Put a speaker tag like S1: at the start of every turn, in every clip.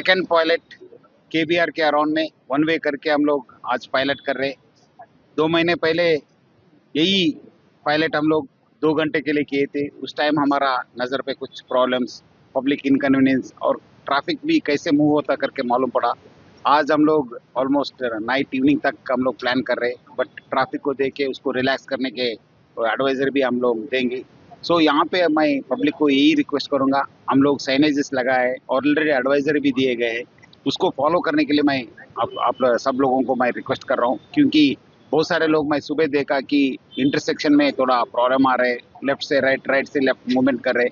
S1: Second pilot KBr के around में one way करके हम लोग आज पायलट कर रहे हैं। 2 महीने पहले यही पायलट हम लोग 2 घंटे के लिए किए थे। उस टाइम हमारा नज़र पे कुछ प्रॉब्लम्स, पब्लिक इनकन्वीनियंस और ट्रैफिक भी कैसे मूव होता करके मालूम पड़ा। आज हम लोग ऑलमोस्ट नाइट इवनिंग तक हम लोग प्लान कर रहे हैं, बट ट्रैफिक को देख के उसको रिलैक्स करने के एडवाइजर भी हम लोग देंगे। सो यहाँ पे मैं पब्लिक को यही रिक्वेस्ट करूँगा, हम लोग साइनेजेस लगाए, ऑलरेडी एडवाइजर भी दिए गए हैं, उसको फॉलो करने के लिए मैं आप सब लोगों को मैं रिक्वेस्ट कर रहा हूँ। क्योंकि बहुत सारे लोग मैं सुबह देखा कि इंटरसेक्शन में थोड़ा प्रॉब्लम आ रहे, लेफ्ट से राइट, राइट से लेफ्ट मूवमेंट कर रहे,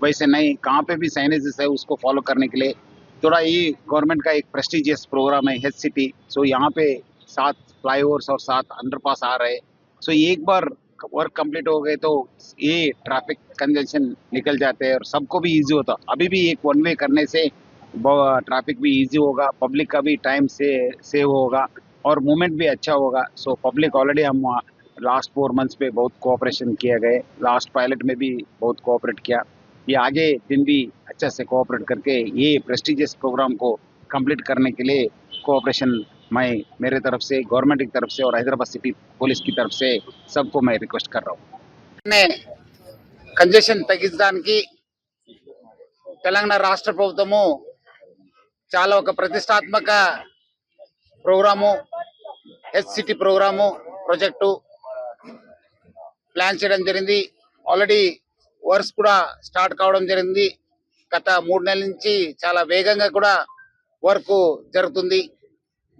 S1: वैसे नहीं, कहाँ पे भी साइनेजेस है उसको फॉलो करने के लिए थोड़ा ये गवर्नमेंट का एक प्रेस्टिजियस प्रोग्राम है हेल्थ सिटी। सो यहाँ पे 7 फ्लाईओवर्स और 7 अंडरपास आ रहे, सो एक बार वर्क कंप्लीट हो गए तो ये ट्रैफिक कंजेशन निकल जाते हैं और सबको भी इजी होता। अभी भी एक वन वे करने से ट्रैफिक भी इजी होगा, पब्लिक का भी टाइम से सेव होगा और मूवमेंट भी अच्छा होगा। सो पब्लिक ऑलरेडी हम लास्ट 4 मंथ्स पे बहुत कोऑपरेशन किया गए, लास्ट पायलट में भी बहुत कोऑपरेट किया, ये आगे दिन भी अच्छा से कोऑपरेट करके ये प्रेस्टिजियस प्रोग्राम को कंप्लीट करने के लिए कोऑपरेशन मैं मेरे तरफ से, गवर्नमेंट की तरफ से और हैदराबाद सिटी पुलिस की तरफ से सबको मैं रिक्वेस्ट कर रहा हूँ। కంజెషన్ తగ్గించడానికి తెలంగాణ రాష్ట్ర ప్రభుత్వము చాలా ఒక ప్రతిష్టాత్మక programme, H city programme project plan చేయడం జరిగింది. ఆల్రెడీ వర్క్స్ కూడా స్టార్ట్ కావడం జరిగింది. గత 3 నెలల నుంచి చాలా వేగంగా కూడా వర్క్ జరుగుతుంది.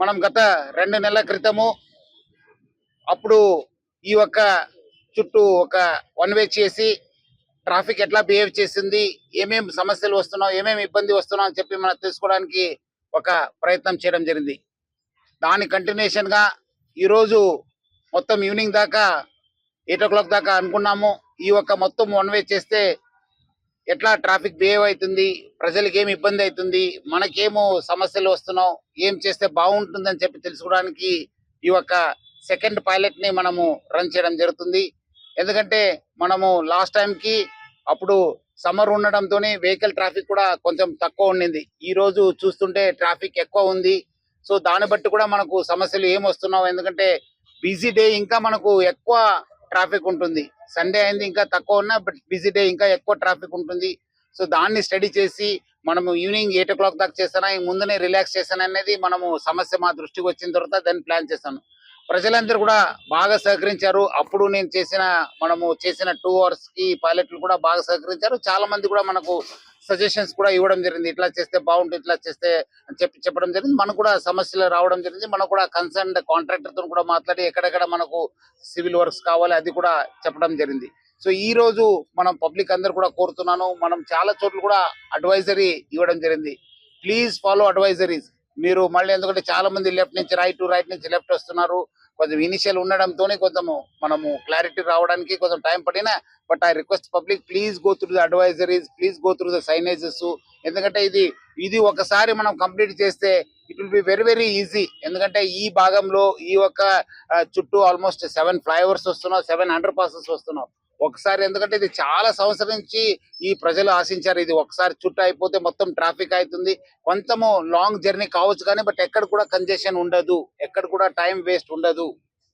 S1: మనం గత 2 నెలల క్రితము అప్పుడు ఈ ఒక్క చుట్టూ ఒక వన్ వే చేసి ట్రాఫిక్ ఎట్లా బిహేవ్ చేసింది, ఏమేమి సమస్యలు వస్తున్నావు, ఏమేమి ఇబ్బంది వస్తున్నావు అని చెప్పి మనం తెలుసుకోవడానికి ఒక ప్రయత్నం చేయడం జరిగింది. దాని కంటిన్యూషన్ గా ఈరోజు మొత్తం ఈవినింగ్ దాకా 8 o'clock దాకా అనుకున్నాము. ఈ ఒక్క మొత్తం వన్ వే చేస్తే ఎట్లా ట్రాఫిక్ బిహేవ్ అవుతుంది, ప్రజలకు ఏమి ఇబ్బంది అవుతుంది, మనకేమో సమస్యలు వస్తున్నావు, ఏం చేస్తే బాగుంటుందని చెప్పి తెలుసుకోవడానికి ఈ ఒక్క సెకండ్ పైలట్ ని మనము రన్ చేయడం జరుగుతుంది. ఎందుకంటే మనము లాస్ట్ టైం కి అప్పుడు సమ్మర్ ఉండడంతోనే వెహికల్ ట్రాఫిక్ కూడా కొంచెం తక్కువ ఉండింది. ఈ రోజు చూస్తుంటే ట్రాఫిక్ ఎక్కువ ఉంది. సో దాన్ని బట్టి కూడా మనకు సమస్యలు ఏం వస్తున్నావు, ఎందుకంటే బిజీ డే ఇంకా మనకు ఎక్కువ ట్రాఫిక్ ఉంటుంది. సండే అయింది ఇంకా తక్కువ ఉన్నా, బట్ బిజీ డే ఇంకా ఎక్కువ ట్రాఫిక్ ఉంటుంది. సో దాన్ని స్టడీ చేసి మనము ఈవినింగ్ 8 o'clock దాకా చేస్తానా, ముందునే రిలాక్స్ చేస్తాను అనేది మనము సమస్య మా దృష్టికి వచ్చిన తర్వాత దాన్ని ప్లాన్ చేస్తాను. ప్రజలందరూ కూడా బాగా సహకరించారు. అప్పుడు నేను మనము చేసిన 2 hours కి పైలట్లు కూడా బాగా సహకరించారు. చాలా మంది కూడా మనకు సజెషన్స్ కూడా ఇవ్వడం జరిగింది, ఇట్లా చేస్తే బాగుంటుంది, ఇట్లా చేస్తే అని చెప్పడం జరిగింది. మనకు కూడా సమస్యలు రావడం జరిగింది. మనకు కూడా కన్సర్న్ కాంట్రాక్టర్ తో కూడా మాట్లాడి ఎక్కడెక్కడ మనకు సివిల్ వర్క్స్ కావాలి అది కూడా చెప్పడం జరిగింది. సో ఈ రోజు మనం పబ్లిక్ అందరు కూడా కోరుతున్నాను, మనం చాలా చోట్ల కూడా అడ్వైజరీ ఇవ్వడం జరిగింది. Please follow advisories. మీరు మళ్ళీ ఎందుకంటే చాలా మంది లెఫ్ట్ నుంచి రైట్, రైట్ నుంచి లెఫ్ట్ వస్తున్నారు. కొంచెం ఇనిషియల్ ఉండడంతోనే కొంచెము మనము క్లారిటీ రావడానికి కొంచెం టైం పడినా, but I request public please go through the advisories, please go through the signages. ఎందుకంటే ఇది ఒకసారి మనం కంప్లీట్ చేస్తే it will be very very easy. ఎందుకంటే ఈ భాగంలో ఈ ఒక్క చుట్టూ ఆల్మోస్ట్ 7 ఫ్లైఓవర్స్ వస్తున్నావు, 7 అండర్ పాసెస్ వస్తున్నావు ఒకసారి. ఎందుకంటే ఇది చాలా సంవత్సరం నుంచి ఈ ప్రజలు ఆశించారు, ఇది ఒకసారి చుట్టూ అయిపోతే మొత్తం ట్రాఫిక్ అవుతుంది. కొంచెము లాంగ్ జర్నీ కావచ్చు కానీ బట్ ఎక్కడ కూడా కంజెషన్ ఉండదు, ఎక్కడ కూడా టైం వేస్ట్ ఉండదు,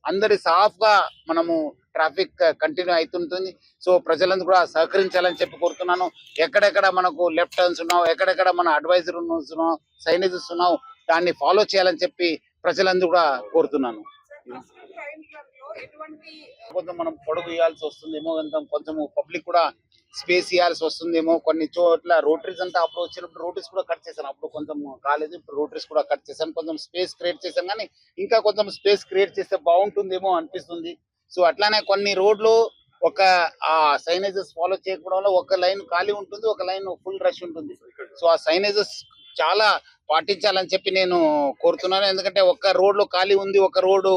S1: అందరి సాఫ్ గా మనము ట్రాఫిక్ కంటిన్యూ అవుతుంటుంది. సో ప్రజలందరూ కూడా సహకరించాలని చెప్పి కోరుతున్నాను. ఎక్కడెక్కడ మనకు లెఫ్ట్ టర్న్స్ ఉన్నావు, ఎక్కడెక్కడ మన అడ్వైజర్ ఉన్నావు, సైనేజెస్ ఉన్నావు, దాన్ని ఫాలో చేయాలని చెప్పి ప్రజలందరూ కూడా కోరుతున్నాను. కొంచెం మనం పొడుగు ఇవ్వాల్సి వస్తుందేమో, కొంచెం పబ్లిక్ కూడా స్పేస్ ఇవ్వాల్సి వస్తుందేమో. కొన్ని చోట్ల రోటరీస్ అంతా అప్పుడు వచ్చినప్పుడు రోటరీస్ కూడా కట్ చేశాను, అప్పుడు కొంచెం కాలేదు, ఇప్పుడు రోటరీస్ కూడా కట్ చేశాను, కొంచెం స్పేస్ క్రియేట్ చేశాను. కానీ ఇంకా కొంచెం స్పేస్ క్రియేట్ చేస్తే బాగుంటుందేమో అనిపిస్తుంది. సో అట్లానే కొన్ని రోడ్లు ఒక సైనేజెస్ ఫాలో చేయకపోవడం వల్ల ఒక లైన్ ఖాళీ ఉంటుంది, ఒక లైన్ ఫుల్ రష్ ఉంటుంది. సో ఆ సైనేజెస్ చాలా పాటించాలని చెప్పి నేను కోరుతున్నాను. ఎందుకంటే ఒక్క రోడ్ లో ఖాళీ ఉంది, ఒక రోడ్డు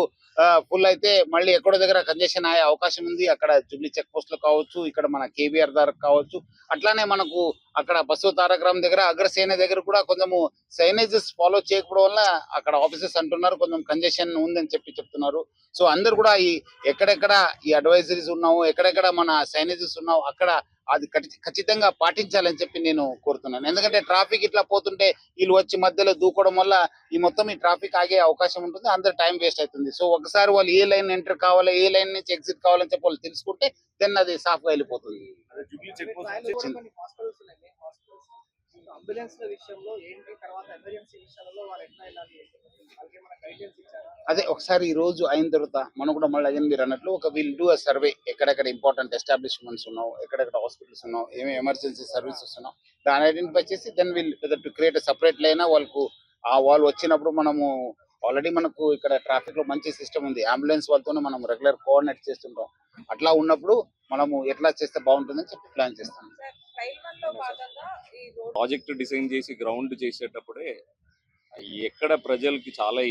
S1: ఫుల్ అయితే మళ్ళీ ఎక్కడో దగ్గర కంజెషన్ అయ్యే అవకాశం ఉంది. అక్కడ జూబ్లీ చెక్ పోస్ట్ లో కావచ్చు, ఇక్కడ మన కేబీఆర్ దగ్గర కావచ్చు. అట్లానే మనకు అక్కడ బస్సు తారకరామ్ దగ్గర, అగ్రసేన దగ్గర కూడా కొంచెము సైనేజెస్ ఫాలో చేయకపోవడం వల్ల అక్కడ ఆఫీసర్స్ అంటున్నారు కొంచెం కంజెషన్ ఉందని చెప్తున్నారు. సో అందరు కూడా ఎక్కడెక్కడ ఈ అడ్వైజరీస్ ఉన్నావు, ఎక్కడెక్కడ మన సైనేజెస్ ఉన్నావు, అక్కడ అది ఖచ్చితంగా పాటించాలని చెప్పి నేను కోరుతున్నాను. ఎందుకంటే ట్రాఫిక్ ఇట్లా పోతుంటే వీళ్ళు వచ్చి మధ్యలో దూకడం వల్ల ఈ ట్రాఫిక్ ఆగే అవకాశం ఉంటుంది. అందరు టైం వేస్ట్ అవుతుంది. సో ఒకసారి వాళ్ళు ఏ లైన్ ఎంటర్ కావాలో, ఏ లైన్ నుంచి ఎగ్జిట్ కావాలని చెప్పి వాళ్ళు తెలుసుకుంటే దెన్ అది సాఫ్ గా వెళ్ళిపోతుంది.
S2: అంబులెన్స్ విషయంలో ఏంటి, తర్వాత ఎమర్జెన్సీ విషయాలలో వాళ్ళు ఎట్లా వెళ్ళాలి, వాళ్ళకి ఏమైనా గైడెన్స్ ఇచ్చారా?
S1: అదే ఒకసారి ఈ రోజు అయిన తర్వాత మనం కూడా మళ్ళీ అదే మీరు అన్నట్లు ఒక విల్ డూ అ సర్వే, ఎక్కడెక్కడ ఇంపార్టెంట్ ఎస్టాబ్లిష్మెంట్స్ ఉన్నావు, ఎక్కడెక్కడ హాస్పిటల్స్ ఉన్నావు, ఏమేమి ఎమర్జెన్సీ సర్వీసెస్ ఉన్నావు, దాన్ని ఐడెంటిఫై చేసి then will to create separate line. వాళ్ళకు ఆ వాళ్ళు వచ్చినప్పుడు మనము ఆల్రెడీ మనకు ఇక్కడ ట్రాఫిక్ లో మంచి సిస్టమ్ ఉంది, అంబులెన్స్ వాళ్ళతోనే మనం రెగ్యులర్ కోఆర్డినేట్ చేస్తుంటాం. అట్లా ఉన్నప్పుడు మనము ఎట్లా చేస్తే బాగుంటుందని చెప్పి ప్లాన్ చేస్తాం.
S3: ప్రాజెక్ట్ డిజైన్ చేసి గ్రౌండ్ చేసేటప్పుడే ఎక్కడ ప్రజలకి చాలా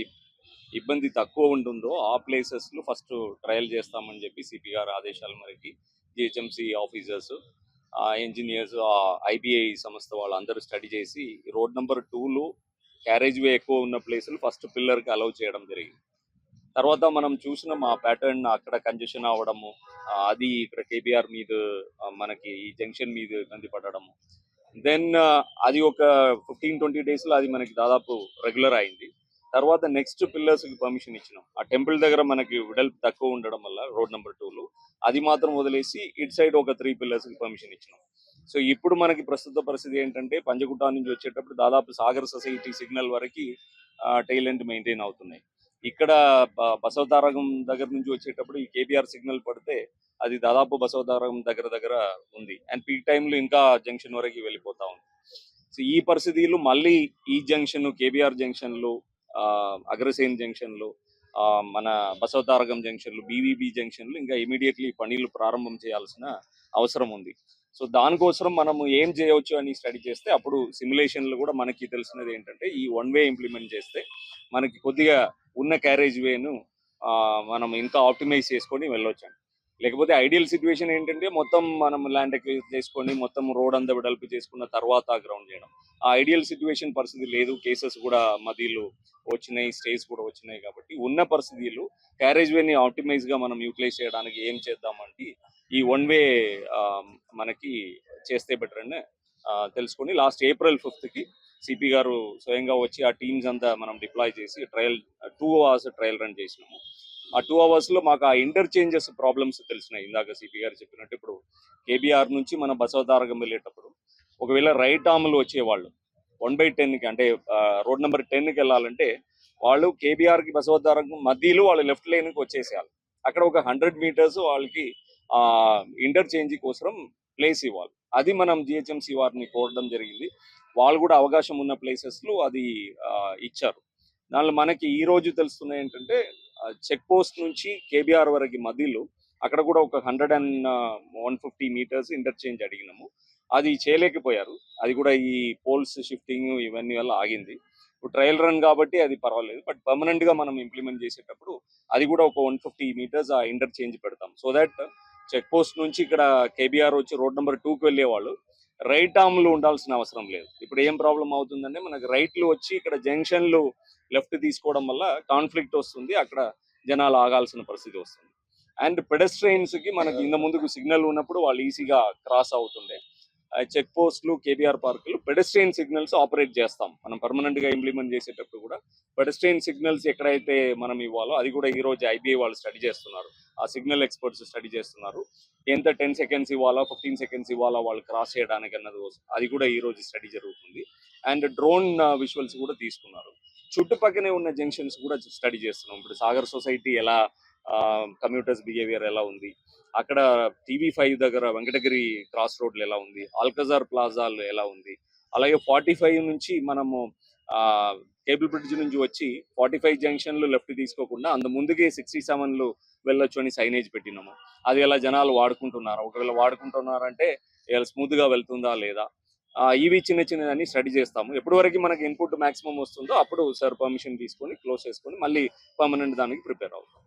S3: ఇబ్బంది తక్కువ ఉంటుందో ఆ ప్లేసెస్ లో ఫస్ట్ ట్రయల్ చేస్తామని చెప్పి సిపి గారు ఆదేశాల మేరకి జిహెచ్ఎంసి ఆఫీసర్స్, ఇంజనీర్స్, ఐబిఐ సంస్థ వాళ్ళందరూ స్టడీ చేసి రోడ్ నెంబర్ 2లో క్యారేజ్ వే ఎక్కువ ఉన్న ప్లేసులు ఫస్ట్ పిల్లర్కి అలౌ చేయడం జరిగింది. తర్వాత మనం చూసిన మా ప్యాటర్న్ అక్కడ కంజెషన్ అవ్వడము, అది ఇక్కడ కేబిఆర్ మీద మనకి ఈ జంక్షన్ మీద ఇబ్బంది పడడము, దెన్ అది ఒక 15-20 డేస్లో అది మనకి దాదాపు రెగ్యులర్ అయింది. తర్వాత నెక్స్ట్ పిల్లర్స్కి పర్మిషన్ ఇచ్చినాం. ఆ టెంపుల్ దగ్గర మనకి వెడల్పు తక్కువ ఉండడం వల్ల రోడ్ నెంబర్ 2లో అది మాత్రం వదిలేసి ఇటు సైడ్ ఒక 3 పిల్లర్స్కి పర్మిషన్ ఇచ్చినాం. సో ఇప్పుడు మనకి ప్రస్తుత పరిస్థితి ఏంటంటే పంజగుట్ట నుంచి వచ్చేటప్పుడు దాదాపు సాగర్ సొసైటీ సిగ్నల్ వరకు టైల్ ఎండ్ మెయింటైన్ అవుతున్నాయి. ఇక్కడ బసవతారకం దగ్గర నుంచి వచ్చేటప్పుడు ఈ కేబిఆర్ సిగ్నల్ పడితే అది దాదాపు బసవతారకం దగ్గర ఉంది. అండ్ పీక్ టైంలో ఇంకా జంక్షన్ వరకు వెళ్ళిపోతా ఉంది. సో ఈ పరిస్థితులు మళ్ళీ ఈ జంక్షన్, కేబిఆర్ జంక్షన్లు, అగ్రసేన్ జంక్షన్లు, మన బసవతారకం జంక్షన్లు, బీవీబీ జంక్షన్లు ఇంకా ఇమీడియట్లీ పనులు ప్రారంభం చేయాల్సిన అవసరం ఉంది. సో దానికోసం మనము ఏం చేయవచ్చు అని స్టడీ చేస్తే అప్పుడు సిమ్యులేషన్లు కూడా మనకి తెలిసినది ఏంటంటే ఈ వన్ వే ఇంప్లిమెంట్ చేస్తే మనకి కొద్దిగా ఉన్న క్యారేజ్ వేను మనం ఇంకా ఆప్టిమైజ్ చేసుకొని వెళ్ళొచ్చు. లేకపోతే ఐడియల్ సిచ్యువేషన్ ఏంటంటే మొత్తం మనం ల్యాండ్ ఎక్వైర్ చేసుకొని మొత్తం రోడ్ అంతా వెడల్పు చేసుకున్న తర్వాత గ్రౌండ్ చేయడం. ఆ ఐడియల్ సిచ్యువేషన్ పరిస్థితి లేదు. కేసెస్ కూడా మధ్యలో వచ్చినాయి, స్టేస్ కూడా వచ్చినాయి. కాబట్టి ఉన్న పరిస్థితులు క్యారేజ్ వేని ఆప్టిమైజ్ గా మనం యూటిలైజ్ చేయడానికి ఏం చేద్దామంటే ఈ వన్ వే మనకి చేస్తే బెటర్ అని తెలుసుకొని లాస్ట్ April 5th సిపి గారు స్వయంగా వచ్చి ఆ టీమ్స్ అంతా మనం డిప్లాయ్ చేసి 2 hours ట్రయల్ రన్ చేసినాము. ఆ 2 hours లో మాకు ఆ ఇంటర్చేంజెస్ ప్రాబ్లమ్స్ తెలిసినాయి. ఇందాక సిపి గారు చెప్పినట్టు ఇప్పుడు కేబిఆర్ నుంచి మన బసవతారకం వెళ్ళేటప్పుడు ఒకవేళ రైట్ ఆర్మ్లు వచ్చేవాళ్ళు 1/10కి అంటే రోడ్ నెంబర్ 10కి వెళ్ళాలంటే వాళ్ళు కేబిఆర్కి బసవతారకం మధ్యలో వాళ్ళు లెఫ్ట్ లైన్కి వచ్చేసేయాలి. అక్కడ ఒక 100 meters వాళ్ళకి ఇంటర్చేంజ్ కోసం ప్లేస్ ఇవ్వాలి. అది మనం జిహెచ్ఎంసి వారిని కోరడం జరిగింది. వాళ్ళు కూడా అవకాశం ఉన్న ప్లేసెస్లో అది ఇచ్చారు. దానిలో మనకి ఈ రోజు తెలుస్తున్నాయి ఏంటంటే చెక్ పోస్ట్ నుంచి కేబిఆర్ వరకు మధ్యలో అక్కడ కూడా ఒక 150 meters ఇంటర్చేంజ్ అడిగినాము. అది చేయలేకపోయారు. అది కూడా ఈ పోల్స్ షిఫ్టింగ్ ఇవన్నీ వల్ల ఆగింది. ఇప్పుడు ట్రయల్ రన్ కాబట్టి అది పర్వాలేదు. బట్ పర్మనెంట్ గా మనం ఇంప్లిమెంట్ చేసేటప్పుడు అది కూడా ఒక 150 meters ఆ ఇంటర్చేంజ్ పెడతాం. సో దట్ చెక్ పోస్ట్ నుంచి ఇక్కడ కేబిఆర్ వచ్చి రోడ్ నెంబర్ 2కి వెళ్ళేవాళ్ళు రైట్ ఆర్మ్లు ఉండాల్సిన అవసరం లేదు. ఇప్పుడు ఏం ప్రాబ్లం అవుతుందంటే మనకు రైట్లు వచ్చి ఇక్కడ జంక్షన్లు లెఫ్ట్ తీసుకోవడం వల్ల కాన్ఫ్లిక్ట్ వస్తుంది, అక్కడ జనాలు ఆగాల్సిన పరిస్థితి వస్తుంది. అండ్ పెడస్ట్రైన్స్ కి మనకి ఇంత ముందుకు సిగ్నల్ ఉన్నప్పుడు వాళ్ళు ఈజీగా క్రాస్ అవుతుండే. చెక్ పోస్టులు, కేబిఆర్ పార్కులు పెడస్ట్రైన్ సిగ్నల్స్ ఆపరేట్ చేస్తాం. మనం పర్మనెంట్ గా ఇంప్లిమెంట్ చేసేటప్పుడు కూడా పెడస్ట్రైన్ సిగ్నల్స్ ఎక్కడైతే మనం ఇవ్వాలో అది కూడా ఈ రోజు ఐబీఐ వాళ్ళు స్టడీ చేస్తున్నారు. ఆ సిగ్నల్ ఎక్స్పర్ట్స్ స్టడీ చేస్తున్నారు. ఎంత 10 seconds ఇవ్వాలా, 15 seconds ఇవ్వాలా వాళ్ళు క్రాస్ చేయడానికి అన్నది అది కూడా ఈ రోజు స్టడీ జరుగుతుంది. అండ్ డ్రోన్ విజువల్స్ కూడా తీసుకున్నారు. చుట్టుపక్కనే ఉన్న జంక్షన్స్ కూడా స్టడీ చేస్తున్నాం. ఇప్పుడు సాగర్ సొసైటీ ఎలా కమ్యూటర్స్ బిహేవియర్ ఎలా ఉంది, అక్కడ TV5 దగ్గర వెంకటగిరి క్రాస్ రోడ్లు ఎలా ఉంది, ఆల్కజార్ ప్లాజాలు ఎలా ఉంది, అలాగే 45 నుంచి మనము కేబుల్ బ్రిడ్జ్ నుంచి వచ్చి 45 జంక్షన్లు లెఫ్ట్ తీసుకోకుండా అంత ముందుకే 67 వెళ్ళొచ్చు అని సైనేజ్ పెట్టినాము. అది ఎలా జనాలు వాడుకుంటున్నారు, ఒకవేళ వాడుకుంటున్నారంటే స్మూత్ గా వెళ్తుందా లేదా, ఇవి చిన్నదాన్ని స్టడీ చేస్తాము. ఎప్పటి వరకు మనకి ఇన్పుట్ మాక్సిమం వస్తుందో అప్పుడు సార్ పర్మిషన్ తీసుకొని క్లోజ్ చేసుకొని మళ్ళీ పర్మనెంట్ దానికి ప్రిపేర్ అవుతాం.